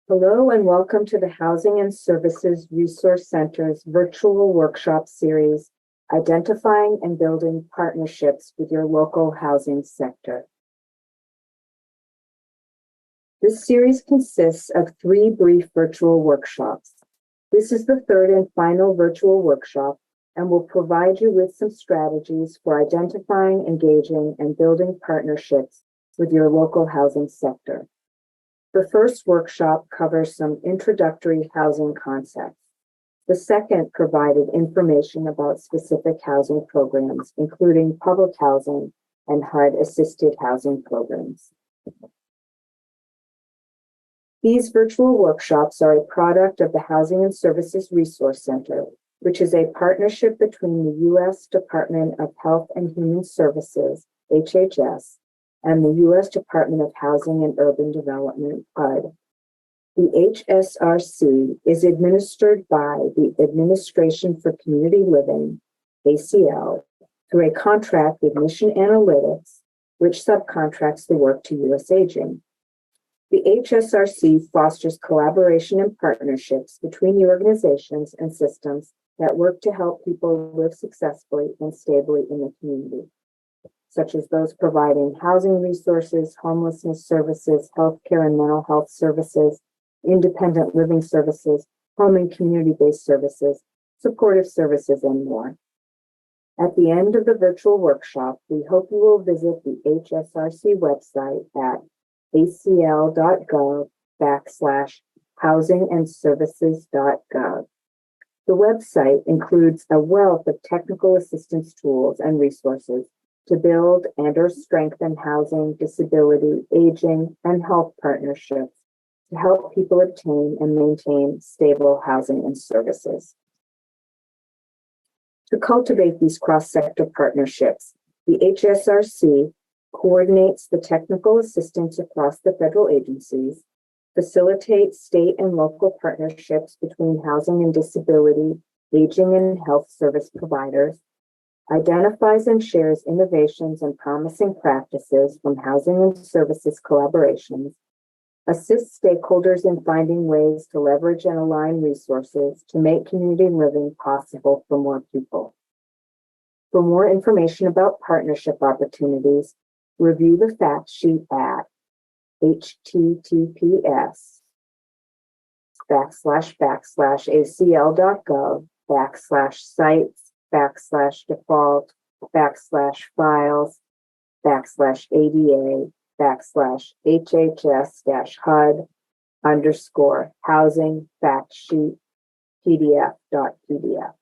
Hello and welcome to the Housing and Services Resource Center's virtual workshop series, Identifying and Building Partnerships with Your Local Housing Sector. This series consists of 3 brief virtual workshops. This is the 3rd and final virtual workshop and will provide you with some strategies for identifying, engaging, and building partnerships with your local housing sector. The first workshop covers some introductory housing concepts. The second provided information about specific housing programs, including public housing and HUD-assisted housing programs. These virtual workshops are a product of the Housing and Services Resource Center, which is a partnership between the U.S. Department of Health and Human Services, HHS, and the U.S. Department of Housing and Urban Development, HUD. The HSRC is administered by the Administration for Community Living, ACL, through a contract with Mission Analytics, which subcontracts the work to U.S. Aging. The HSRC fosters collaboration and partnerships between the organizations and systems that work to help people live successfully and stably in the community, such as those providing housing resources, homelessness services, healthcare and mental health services, independent living services, home and community-based services, supportive services, and more. At the end of the virtual workshop, we hope you will visit the HSRC website at acl.gov/housingandservices.gov. The website includes a wealth of technical assistance tools and resources to build and/or strengthen housing, disability, aging, and health partnerships to help people obtain and maintain stable housing and services. To cultivate these cross-sector partnerships, the HSRC coordinates the technical assistance across the federal agencies, facilitates state and local partnerships between housing and disability, aging, and health service providers, identifies and shares innovations and promising practices from housing and services collaborations, assists stakeholders in finding ways to leverage and align resources to make community living possible for more people. For more information about partnership opportunities, review the fact sheet at https://ACL.gov/sites/default/housing/factsheet PDF.pdf.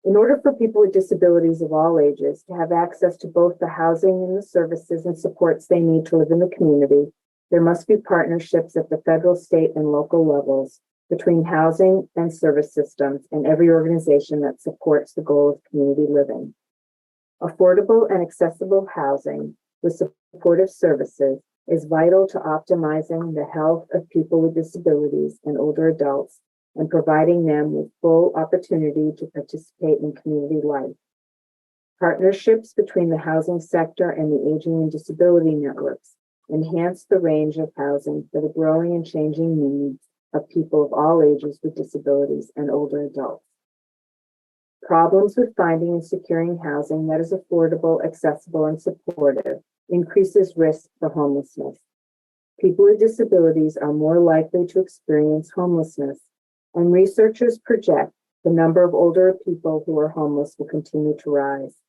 In order for people with disabilities of all ages to have access to both the housing and the services and supports they need to live in the community, there must be partnerships at the federal, state, and local levels between housing and service systems and every organization that supports the goal of community living. Affordable and accessible housing with supportive services is vital to optimizing the health of people with disabilities and older adults and providing them with full opportunity to participate in community life. Partnerships between the housing sector and the aging and disability networks enhance the range of housing for the growing and changing needs of people of all ages with disabilities and older adults. Problems with finding and securing housing that is affordable, accessible, and supportive increases risk for homelessness. People with disabilities are more likely to experience homelessness, and researchers project the number of older people who are homeless will continue to rise.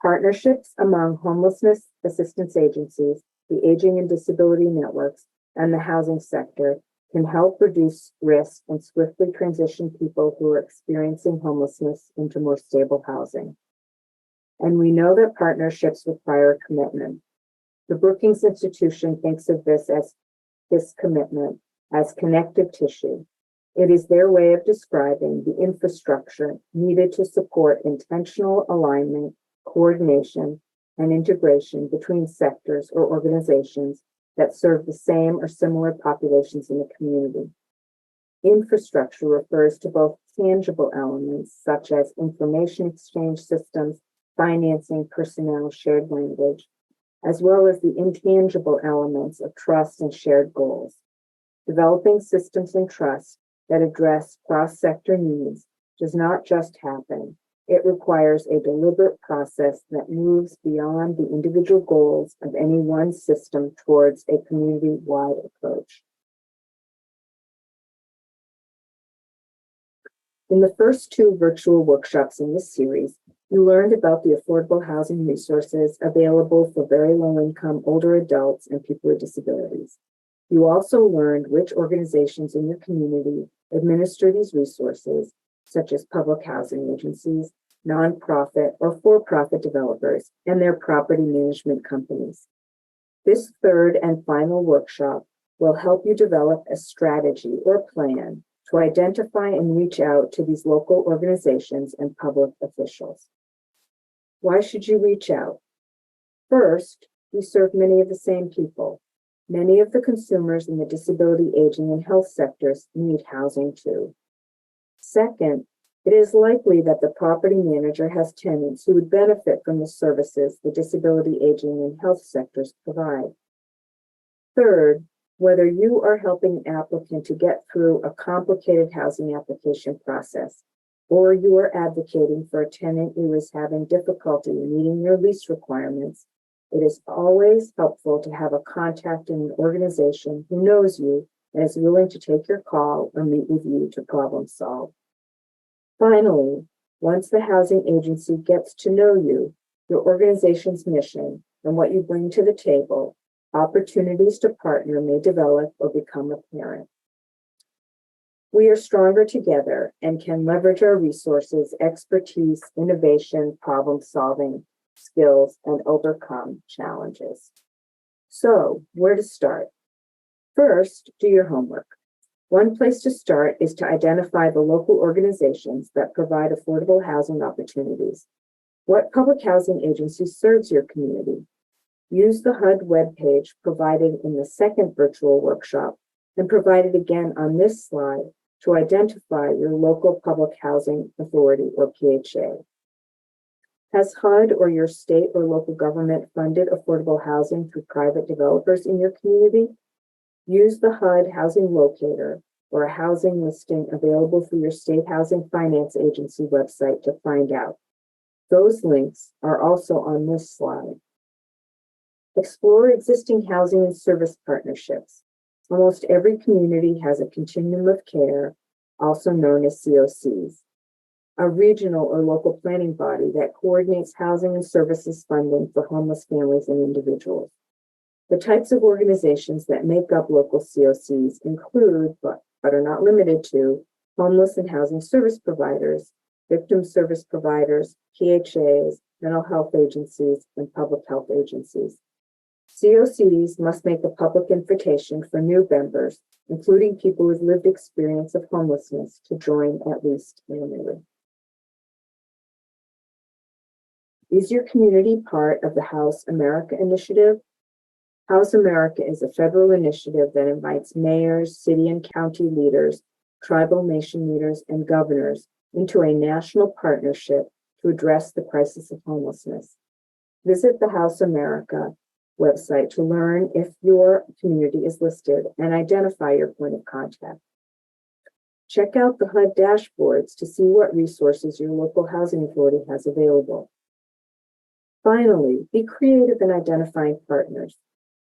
Partnerships among homelessness assistance agencies, the aging and disability networks, and the housing sector can help reduce risk and swiftly transition people who are experiencing homelessness into more stable housing. And we know that partnerships require commitment. The Brookings Institution thinks of this commitment as connective tissue. It is their way of describing the infrastructure needed to support intentional alignment, coordination, and integration between sectors or organizations that serve the same or similar populations in the community. Infrastructure refers to both tangible elements such as information exchange systems, financing, personnel, shared language, as well as the intangible elements of trust and shared goals. Developing systems and trust that address cross-sector needs does not just happen. It requires a deliberate process that moves beyond the individual goals of any one system towards a community-wide approach. In the first two virtual workshops in this series, you learned about the affordable housing resources available for very low-income older adults and people with disabilities. You also learned which organizations in your community administer these resources, such as public housing agencies, nonprofit or for-profit developers, and their property management companies. This third and final workshop will help you develop a strategy or plan to identify and reach out to these local organizations and public officials. Why should you reach out? First, we serve many of the same people. Many of the consumers in the disability, aging, and health sectors need housing too. Second, it is likely that the property manager has tenants who would benefit from the services the disability, aging, and health sectors provide. Third, whether you are helping an applicant to get through a complicated housing application process, or you are advocating for a tenant who is having difficulty meeting your lease requirements, it is always helpful to have a contact in an organization who knows you and is willing to take your call or meet with you to problem solve. Finally, once the housing agency gets to know you, your organization's mission, and what you bring to the table, opportunities to partner may develop or become apparent. We are stronger together and can leverage our resources, expertise, innovation, problem solving skills, and overcome challenges. So, where to start? First, do your homework. One place to start is to identify the local organizations that provide affordable housing opportunities. What public housing agency serves your community? Use the HUD webpage provided in the second virtual workshop and provided again on this slide to identify your local public housing authority or PHA. Has HUD or your state or local government funded affordable housing through private developers in your community? Use the HUD housing locator or a housing listing available through your state housing finance agency website to find out. Those links are also on this slide. Explore existing housing and service partnerships. Almost every community has a continuum of care, also known as COCs, a regional or local planning body that coordinates housing and services funding for homeless families and individuals. The types of organizations that make up local COCs include, but are not limited to, homeless and housing service providers, victim service providers, PHAs, mental health agencies, and public health agencies. COCs must make a public invitation for new members, including people with lived experience of homelessness, to join at least annually. Is your community part of the House America initiative? House America is a federal initiative that invites mayors, city and county leaders, tribal nation leaders, and governors into a national partnership to address the crisis of homelessness. Visit the House America website to learn if your community is listed and identify your point of contact. Check out the HUD dashboards to see what resources your local housing authority has available. Finally, be creative in identifying partners.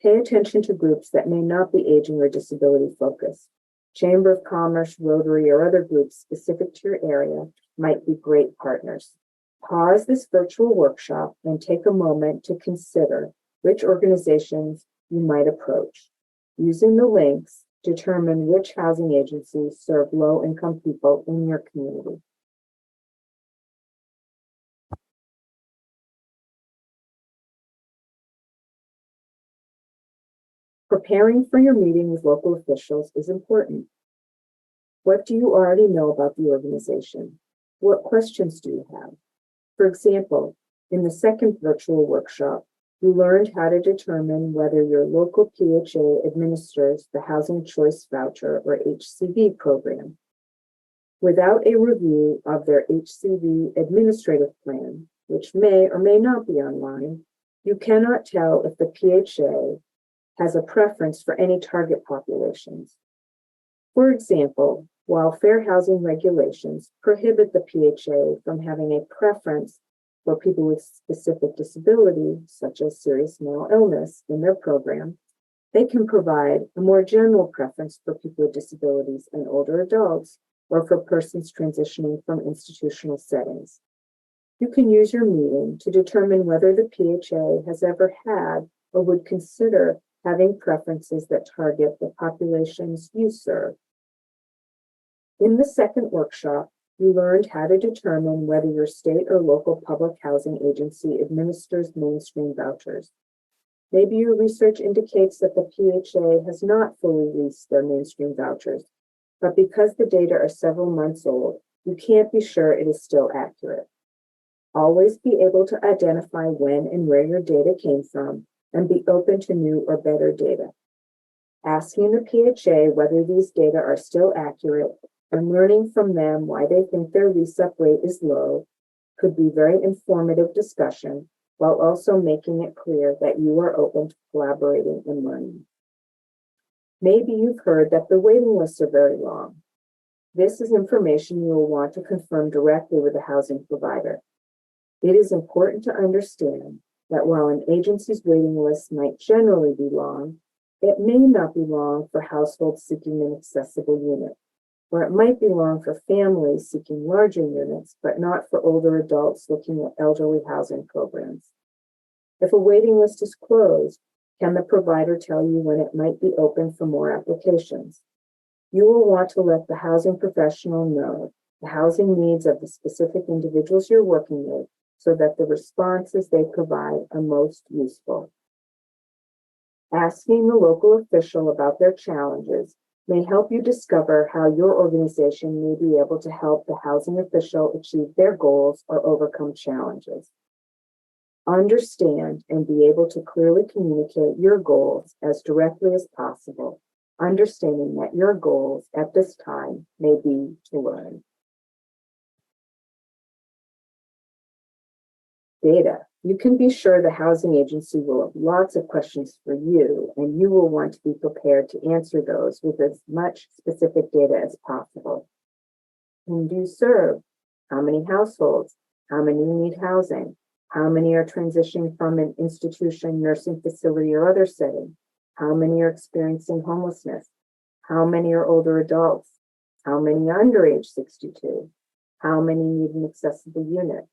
Pay attention to groups that may not be aging or disability focused. Chamber of Commerce, Rotary, or other groups specific to your area might be great partners. Pause this virtual workshop and take a moment to consider which organizations you might approach. Using the links, determine which housing agencies serve low-income people in your community. Preparing for your meeting with local officials is important. What do you already know about the organization? What questions do you have? For example, in the second virtual workshop, you learned how to determine whether your local PHA administers the Housing Choice Voucher or HCV program. Without a review of their HCV administrative plan, which may or may not be online, You cannot tell if the PHA has a preference for any target populations. For example, while fair housing regulations prohibit the PHA from having a preference for people with specific disability, such as serious mental illness, in their program, they can provide a more general preference for people with disabilities and older adults, or for persons transitioning from institutional settings. You can use your meeting to determine whether the PHA has ever had or would consider having preferences that target the populations you serve. In the second workshop, you learned how to determine whether your state or local public housing agency administers mainstream vouchers. Maybe your research indicates that the PHA has not fully leased their mainstream vouchers, but because the data are several months old, you can't be sure it is still accurate. Always be able to identify when and where your data came from and be open to new or better data. Asking the PHA whether these data are still accurate and learning from them why they think their lease-up rate is low could be very informative discussion, while also making it clear that you are open to collaborating and learning. Maybe you've heard that the waiting lists are very long. This is information you will want to confirm directly with the housing provider. It is important to understand that while an agency's waiting list might generally be long, it may not be long for households seeking an accessible unit, or it might be long for families seeking larger units, but not for older adults looking at elderly housing programs. If a waiting list is closed, can the provider tell you when it might be open for more applications? You will want to let the housing professional know the housing needs of the specific individuals you're working with so that the responses they provide are most useful. Asking the local official about their challenges may help you discover how your organization may be able to help the housing official achieve their goals or overcome challenges. Understand and be able to clearly communicate your goals as directly as possible, understanding that your goals at this time may be to learn. Data. You can be sure the housing agency will have lots of questions for you, and you will want to be prepared to answer those with as much specific data as possible. Whom do you serve? How many households? How many need housing? How many are transitioning from an institution, nursing facility, or other setting? How many are experiencing homelessness? How many are older adults? How many are under age 62? How many need an accessible unit?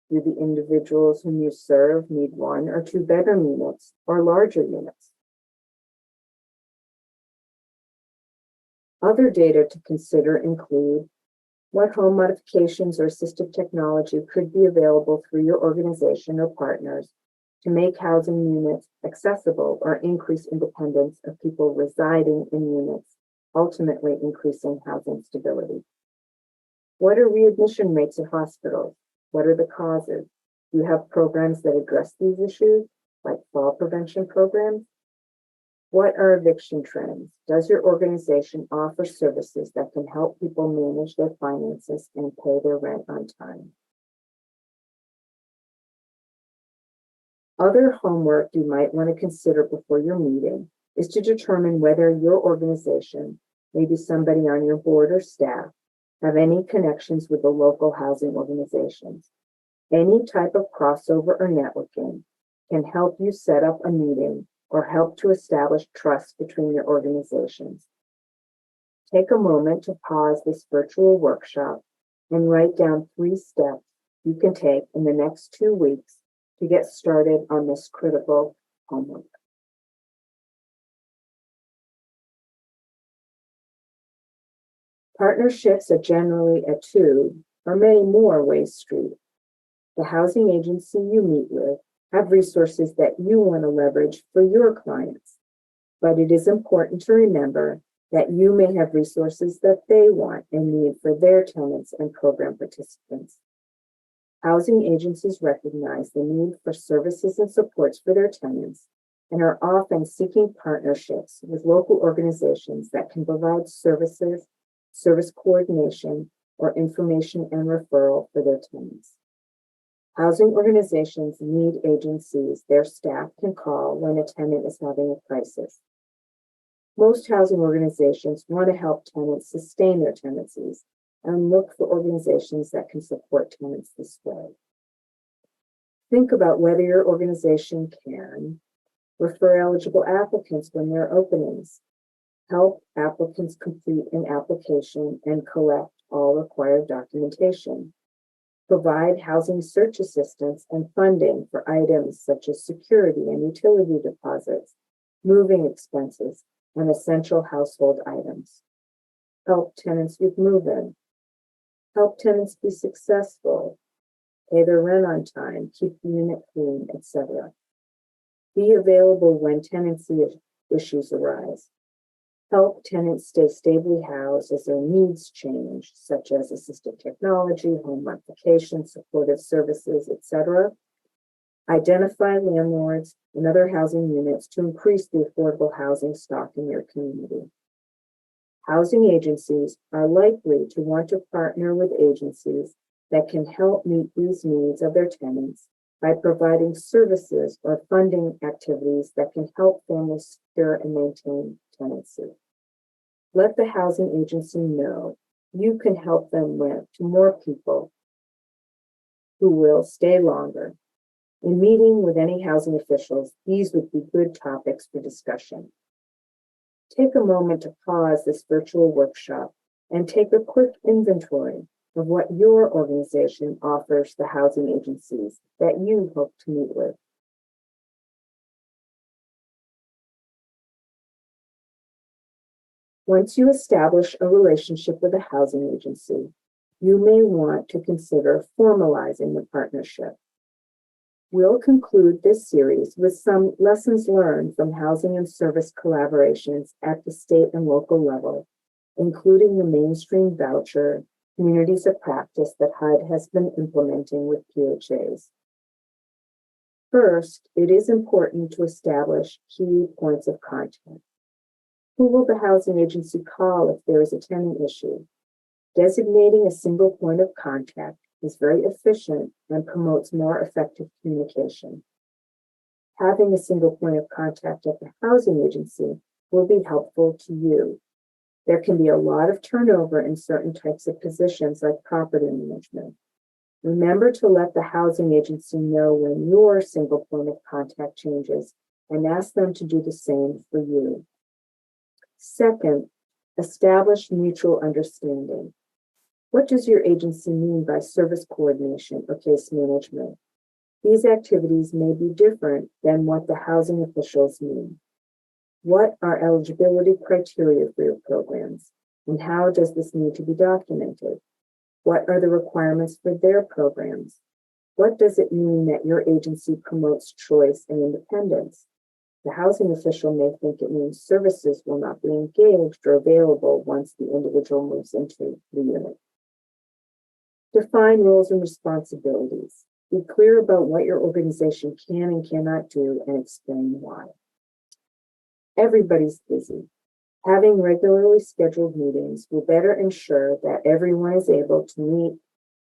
Do the individuals whom you serve need 1 or 2 bedroom units or larger units? Other data to consider include what home modifications or assistive technology could be available through your organization or partners to make housing units accessible or increase independence of people residing in units, ultimately increasing housing stability. What are readmission rates at hospitals? What are the causes? Do you have programs that address these issues, like fall prevention programs? What are eviction trends? Does your organization offer services that can help people manage their finances and pay their rent on time? Other homework you might want to consider before your meeting is to determine whether your organization, maybe somebody on your board or staff, have any connections with the local housing organizations. Any type of crossover or networking can help you set up a meeting or help to establish trust between your organizations. Take a moment to pause this virtual workshop and write down 3 steps you can take in the next 2 weeks to get started on this critical homework. Partnerships are generally a 2 or many more ways street. The housing agency you meet with have resources that you want to leverage for your clients, but it is important to remember that you may have resources that they want and need for their tenants and program participants. Housing agencies recognize the need for services and supports for their tenants and are often seeking partnerships with local organizations that can provide services, service coordination, or information and referral for their tenants. Housing organizations need agencies their staff can call when a tenant is having a crisis. Most housing organizations want to help tenants sustain their tenancies and look for organizations that can support tenants this way. Think about whether your organization can refer eligible applicants when there are openings, help applicants complete an application and collect all required documentation, provide housing search assistance and funding for items such as security and utility deposits, moving expenses, and essential household items. Help tenants with move-in. Help tenants be successful, pay their rent on time, keep the unit clean, etc. Be available when tenancy issues arise. Help tenants stay stably housed as their needs change, such as assistive technology, home modification, supportive services, etc. Identify landlords and other housing units to increase the affordable housing stock in your community. Housing agencies are likely to want to partner with agencies that can help meet these needs of their tenants by providing services or funding activities that can help families secure and maintain tenancy. Let the housing agency know you can help them rent to more people who will stay longer. In meeting with any housing officials, these would be good topics for discussion. Take a moment to pause this virtual workshop and take a quick inventory of what your organization offers the housing agencies that you hope to meet with. Once you establish a relationship with a housing agency, you may want to consider formalizing the partnership. We'll conclude this series with some lessons learned from housing and service collaborations at the state and local level, including the mainstream voucher, communities of practice that HUD has been implementing with PHAs. First, it is important to establish key points of contact. Who will the housing agency call if there is a tenant issue? Designating a single point of contact is very efficient and promotes more effective communication. Having a single point of contact at the housing agency will be helpful to you. There can be a lot of turnover in certain types of positions like property management. Remember to let the housing agency know when your single point of contact changes and ask them to do the same for you. Second, establish mutual understanding. What does your agency mean by service coordination or case management? These activities may be different than what the housing officials mean. What are eligibility criteria for your programs, and how does this need to be documented? What are the requirements for their programs? What does it mean that your agency promotes choice and independence? The housing official may think it means services will not be engaged or available once the individual moves into the unit. Define roles and responsibilities. Be clear about what your organization can and cannot do and explain why. Everybody's busy. Having regularly scheduled meetings will better ensure that everyone is able to meet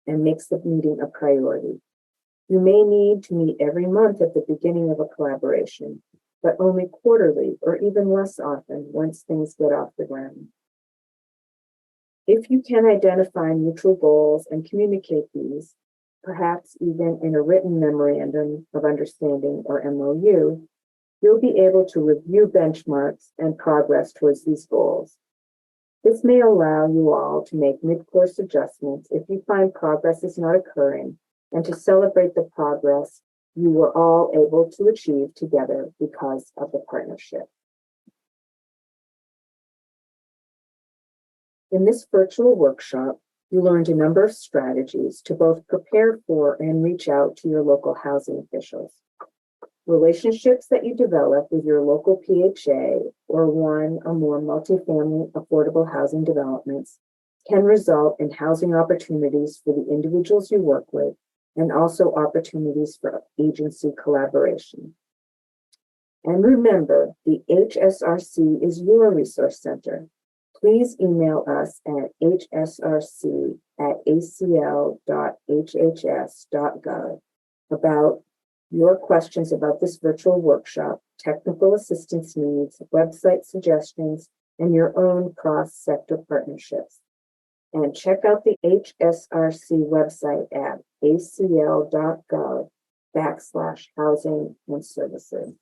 and makes the meeting a priority. You may need to meet every month at the beginning of a collaboration, but only quarterly or even less often once things get off the ground. If you can identify mutual goals and communicate these, perhaps even in a written memorandum of understanding or MOU, you'll be able to review benchmarks and progress towards these goals. This may allow you all to make mid-course adjustments if you find progress is not occurring, and to celebrate the progress you were all able to achieve together because of the partnership. In this virtual workshop, you learned a number of strategies to both prepare for and reach out to your local housing officials. Relationships that you develop with your local PHA or one or more multifamily affordable housing developments can result in housing opportunities for the individuals you work with and also opportunities for agency collaboration. And remember, the HSRC is your resource center. Please email us at hsrc@acl.hhs.gov about your questions about this virtual workshop, technical assistance needs, website suggestions, and your own cross-sector partnerships. And check out the HSRC website at acl.gov/housing and services.